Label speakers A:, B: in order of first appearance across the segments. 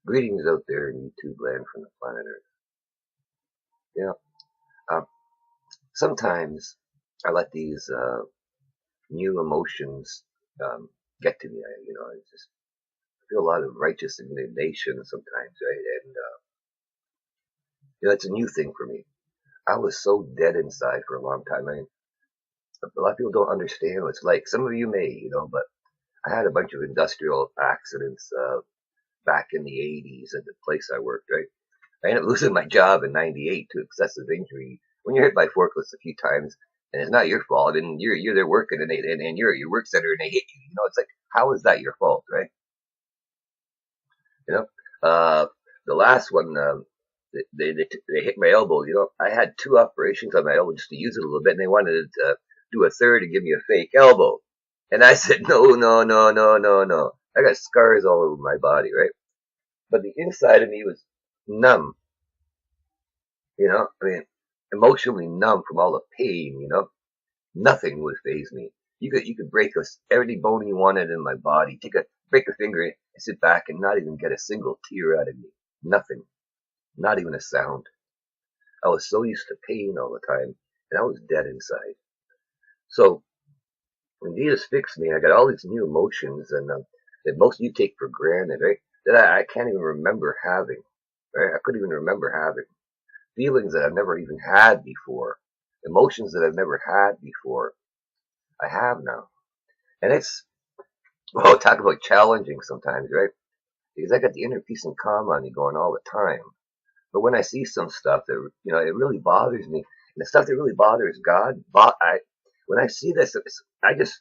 A: Greetings out there in YouTube land from the planet Earth. You know, um, sometimes I let these new emotions get to me. I just feel a lot of righteous indignation sometimes, right? And it's a new thing for me. I was so dead inside for a long time. I mean, a lot of people don't understand what it's like. Some of you may, but I had a bunch of industrial accidents back in the '80s at the place I worked, right? I ended up losing my job in '98 to excessive injury. When you're hit by forklifts a few times and it's not your fault, and you're there working and you're at your work center and they hit you, it's like, how is that your fault, right? You know, the last one, they hit my elbow. I had two operations on my elbow just to use it a little bit, and they wanted to do a third and give me a fake elbow, and I said no, no, no, no, no, no. I got scars all over my body, right? But the inside of me was numb. I mean, emotionally numb from all the pain. Nothing would faze me. You could break every bone you wanted in my body, break a finger and sit back and not even get a single tear out of me. Nothing, not even a sound. I was so used to pain all the time, and I was dead inside. So when Jesus fixed me, I got all these new emotions, and that most of you take for granted, right? That I can't even remember having, right? I couldn't even remember having feelings that I've never even had before, emotions that I've never had before. I have now. And talk about challenging sometimes, right? Because I got the inner peace and calm on me going all the time. But when I see some stuff that, it really bothers me, and the stuff that really bothers God, when I see this, I just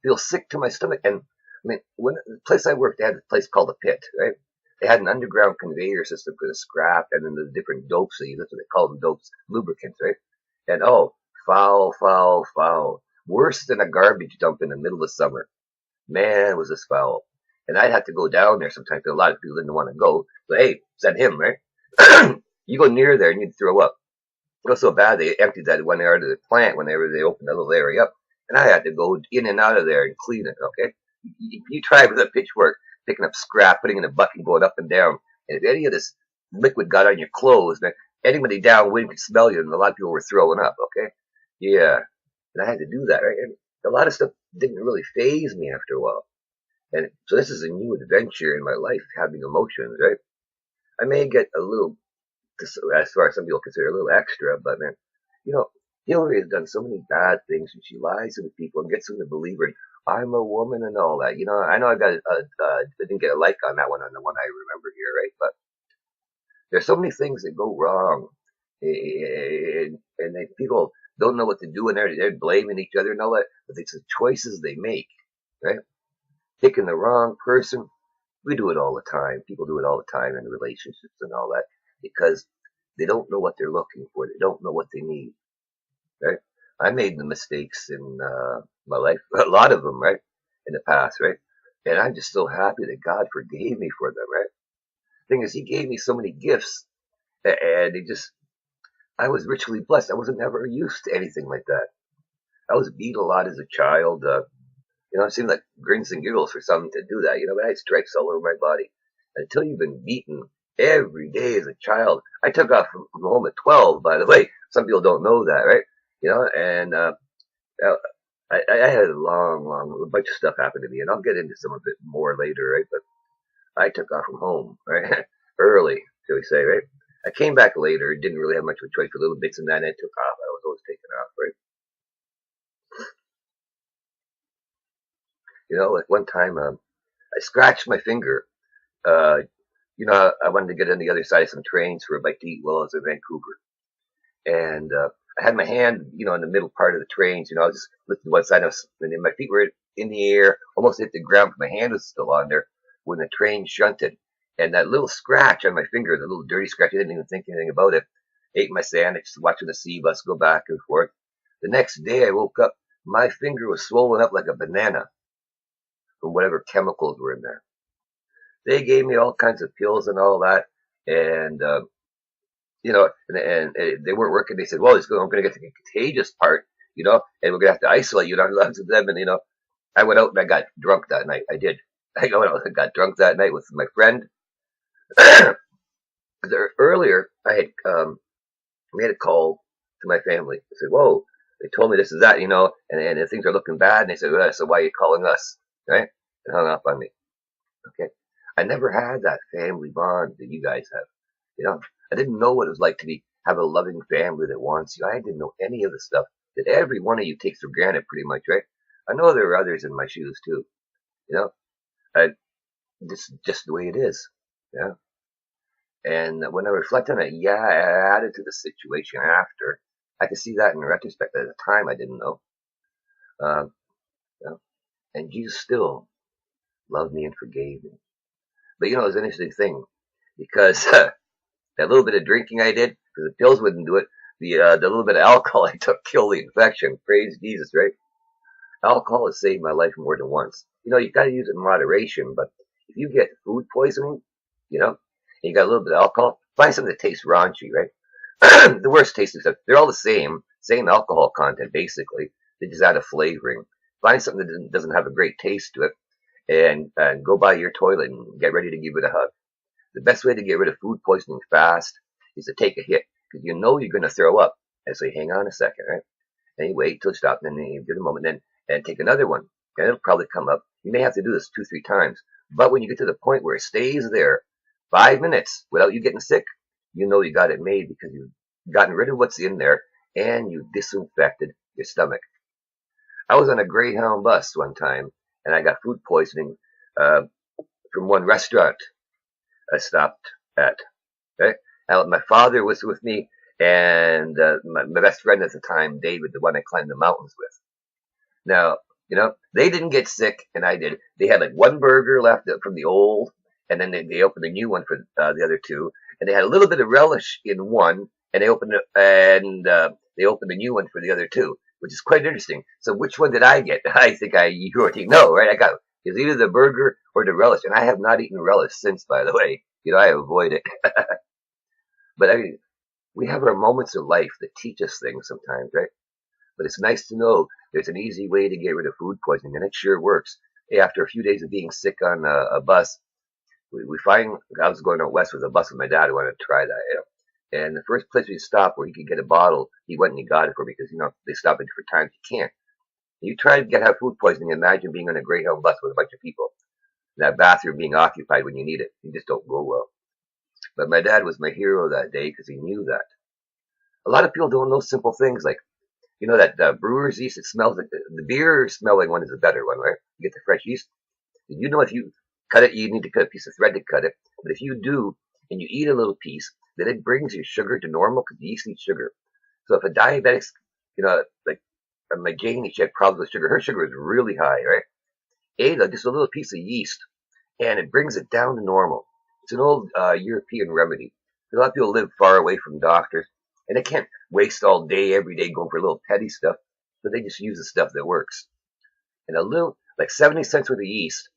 A: feel sick to my stomach. And I mean, when the place I worked, they had a place called the Pit, right? They had an underground conveyor system for the scrap and then the different dopes. That's what they call them, dopes, lubricants, right? And foul, foul, foul. Worse than a garbage dump in the middle of summer. Man, was this foul. And I'd have to go down there sometimes. A lot of people didn't want to go. But hey, send him, right? You go near there and you'd throw up. It was so bad they emptied that one area of the plant whenever they opened that little area up. And I had to go in and out of there and clean it, okay? You try with a pitchfork, picking up scrap, putting it in a bucket, going up and down. And if any of this liquid got on your clothes, man, anybody downwind could smell you, and a lot of people were throwing up, okay? Yeah. And I had to do that, right? And a lot of stuff didn't really faze me after a while. And so this is a new adventure in my life, having emotions, right? I may get a little, as far as some people consider, a little extra, but man, you know, Hillary has done so many bad things, and she lies to the people and gets them to believe her. I'm a woman and all that. I know I didn't get a like on that one, on the one I remember here, right? But there's so many things that go wrong, and people don't know what to do, and they're blaming each other and all that. But it's the choices they make, right? Picking the wrong person. We do it all the time. People do it all the time in relationships and all that because they don't know what they're looking for. They don't know what they need, right? I made the mistakes in my life, a lot of them, right, in the past, right? And I'm just so happy that God forgave me for them, right? Thing is, He gave me so many gifts, and I was richly blessed. I wasn't never used to anything like that. I was beat a lot as a child. It seemed like grins and giggles for some to do that, but I had stripes all over my body. Until you've been beaten every day as a child. I took off from home at 12, by the way. Some people don't know that, right? And I had a bunch of stuff happen to me, and I'll get into some of it more later, right? But I took off from home, right? Early, shall we say, right? I came back later, didn't really have much of a choice for little bits, and then I took off. I was always taking off, right? Like one time, I scratched my finger. Uh, I wanted to get on the other side of some trains for a bite to eat while I was in Vancouver. And I had my hand, in the middle part of the trains. I was just lifting to one side, and then my feet were in the air, almost hit the ground, but my hand was still on there when the train shunted. And that little scratch on my finger, the little dirty scratch, I didn't even think anything about it. Ate my sandwich, watching the sea bus go back and forth. The next day I woke up, my finger was swollen up like a banana from whatever chemicals were in there. They gave me all kinds of pills and all that, and and they weren't working. They said, "Well, I'm going to get to the contagious part, and we're going to have to isolate you." And I them, and I went out and I got drunk that night. I did. I got drunk that night with my friend, Earlier, I had made a call to my family. I said, "Whoa, they told me this is that, and things are looking bad." And they said, "Well, so why are you calling us?" Right? And hung up on me. Okay. I never had that family bond that you guys have. You know, I didn't know what it was like to have a loving family that wants you. I didn't know any of the stuff that every one of you takes for granted, pretty much, right? I know there are others in my shoes too. You know, I, this is just the way it is. Yeah. And when I reflect on it, yeah, I added to the situation after. I can see that in retrospect. At the time, I didn't know. Um, you know, and Jesus still loved me and forgave me. But it's an interesting thing because that little bit of drinking I did, because the pills wouldn't do it. The little bit of alcohol I took killed the infection. Praise Jesus, right? Alcohol has saved my life more than once. You got to use it in moderation. But if you get food poisoning, and you got a little bit of alcohol, find something that tastes raunchy, right? The worst tasting stuff. They're all the same alcohol content basically. They just add a flavoring. Find something that doesn't have a great taste to it, and go by your toilet and get ready to give it a hug. The best way to get rid of food poisoning fast is to take a hit, because you know you're going to throw up. And so you hang on a second, right? And you wait till it stops, and then you give it a moment, and take another one. And it'll probably come up. You may have to do this 2, 3 times. But when you get to the point where it stays there 5 minutes without you getting sick, you know you got it made, because you've gotten rid of what's in there and you disinfected your stomach. I was on a Greyhound bus one time, and I got food poisoning from one restaurant I stopped at. Okay? My father was with me, and my best friend at the time, David, the one I climbed the mountains with. Now, they didn't get sick, and I did. They had like one burger left from the old, and then they opened a new one for the other two, and they had a little bit of relish in one, and they opened a new one for the other two, which is quite interesting. So which one did I get? I think you already know, right? I got it's either the burger or the relish, and I have not eaten relish since, by the way. I avoid it. But I mean, we have our moments of life that teach us things sometimes, right? But it's nice to know there's an easy way to get rid of food poisoning, and it sure works. Hey, after a few days of being sick on a bus, we find I was going out west with a bus with my dad. I wanted to try that, And the first place we stopped where he could get a bottle, he went and he got it for me, because they stop at different times. You can't. You try to have food poisoning. Imagine being on a Greyhound bus with a bunch of people. That bathroom being occupied when you need it. You just don't go well. But my dad was my hero that day, because he knew that. A lot of people don't know simple things like, that brewer's yeast, it smells like the beer smelling one is a better one, right? You get the fresh yeast. If you cut it, you need to cut a piece of thread to cut it. But if you do, and you eat a little piece, then it brings your sugar to normal, because the yeast needs sugar. So if a diabetic's, like Janie, she had problems with sugar. Her sugar is really high, right? Ate just a little piece of yeast, and it brings it down to normal. It's an old European remedy. A lot of people live far away from doctors, and they can't waste all day, every day, going for a little petty stuff, but they just use the stuff that works. And a little, like 70 cents worth of yeast,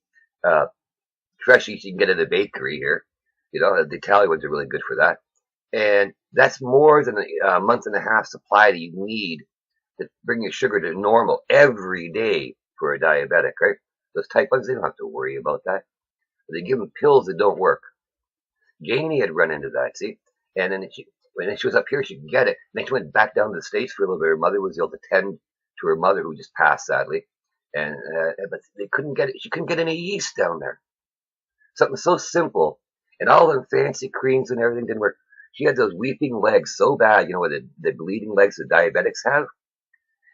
A: fresh yeast you can get at a bakery here. The Italian ones are really good for that. And that's more than a month and a half supply that you need to bring your sugar to normal every day for a diabetic, right? Those type 1s, they don't have to worry about that. But they give them pills that don't work. Janie had run into that, see? And then when she was up here, she could get it. And then she went back down to the States for a little bit. Her mother was ill to tend to her mother, who just passed, sadly. But they couldn't get it. She couldn't get any yeast down there. Something so simple. And all them fancy creams and everything didn't work. She had those weeping legs so bad, the bleeding legs that diabetics have.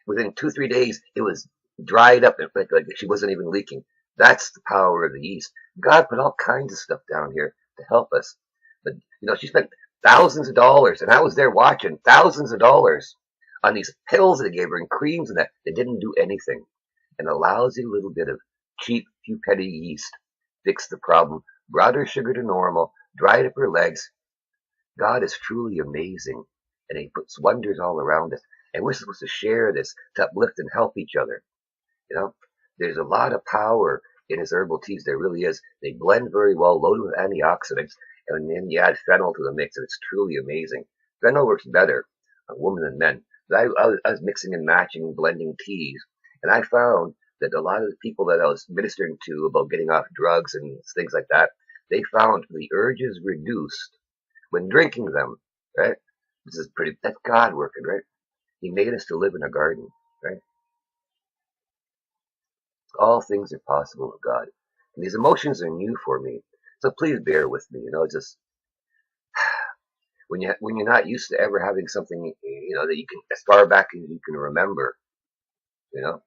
A: Within 2, 3 days, it was dried up, like she wasn't even leaking. That's the power of the yeast. God put all kinds of stuff down here to help us. But, she spent thousands of dollars, and I was there watching, thousands of dollars on these pills that they gave her and creams and that didn't do anything. And a lousy little bit of cheap, few penny yeast fixed the problem, brought her sugar to normal, dried up her legs. God is truly amazing, and He puts wonders all around us. And we're supposed to share this to uplift and help each other. There's a lot of power in His herbal teas. There really is. They blend very well, loaded with antioxidants, and then you add fennel to the mix, and it's truly amazing. Fennel works better on women than men. But I was mixing and matching, blending teas, and I found that a lot of the people that I was ministering to about getting off drugs and things like that, They found the urges reduced when drinking them, right? That's God working, right? He made us to live in a garden, right? All things are possible with God. And these emotions are new for me. So please bear with me, just when you're not used to ever having something, that you can, as far back as you can remember, you know,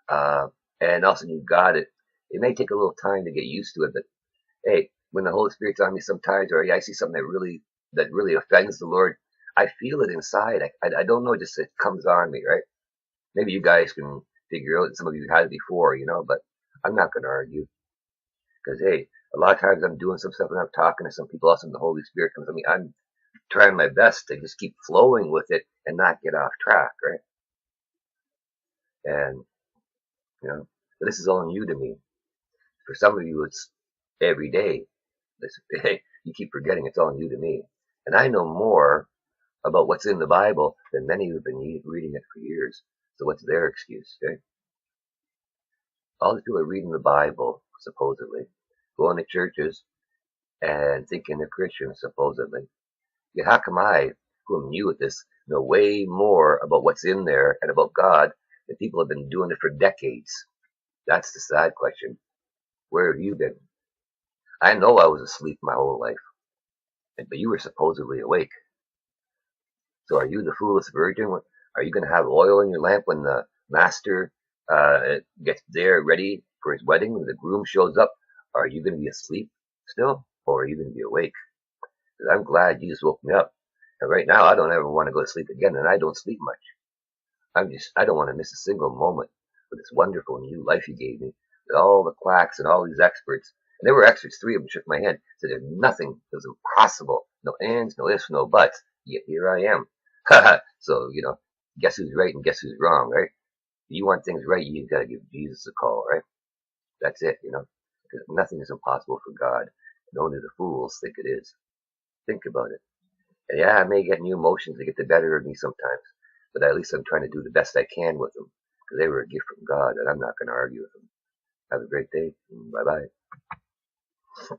A: uh, and also you got it. It may take a little time to get used to it, but hey, when the Holy Spirit's on me sometimes, or I see something that really offends the Lord, I feel it inside. I don't know, just it comes on me, right? Maybe you guys can figure out. Some of you had it before, but I'm not going to argue because hey, a lot of times I'm doing some stuff and I'm talking to some people else, and the Holy Spirit comes on me. I'm trying my best to just keep flowing with it and not get off track, right? And but this is all new to me. For some of you, it's every day. You keep forgetting it's all new to me. And I know more about what's in the Bible than many who've been reading it for years. So what's their excuse? Okay? All these people are reading the Bible, supposedly, going to churches and thinking they're Christians, supposedly. Yet how come I, who am new at this, know way more about what's in there and about God than people have been doing it for decades? That's the sad question. Where have you been? I know I was asleep my whole life, but you were supposedly awake. So are you the foolish virgin? Are you going to have oil in your lamp when the master gets there ready for his wedding? When the groom shows up, are you going to be asleep still? Or are you going to be awake? Because I'm glad Jesus woke me up. And right now, I don't ever want to go to sleep again, and I don't sleep much. I don't want to miss a single moment of this wonderful new life you gave me, with all the quacks and all these experts. And there were experts, three of them shook my hand, said there's nothing, it was impossible, no ands, no ifs, no buts. Yet here I am. So, guess who's right and guess who's wrong, right? If you want things right, you got to give Jesus a call, right? That's it, because nothing is impossible for God, and only the fools think it is. Think about it. And yeah, I may get new emotions that get the better of me sometimes, but at least I'm trying to do the best I can with them, because they were a gift from God, and I'm not going to argue with them. Have a great day. Bye bye.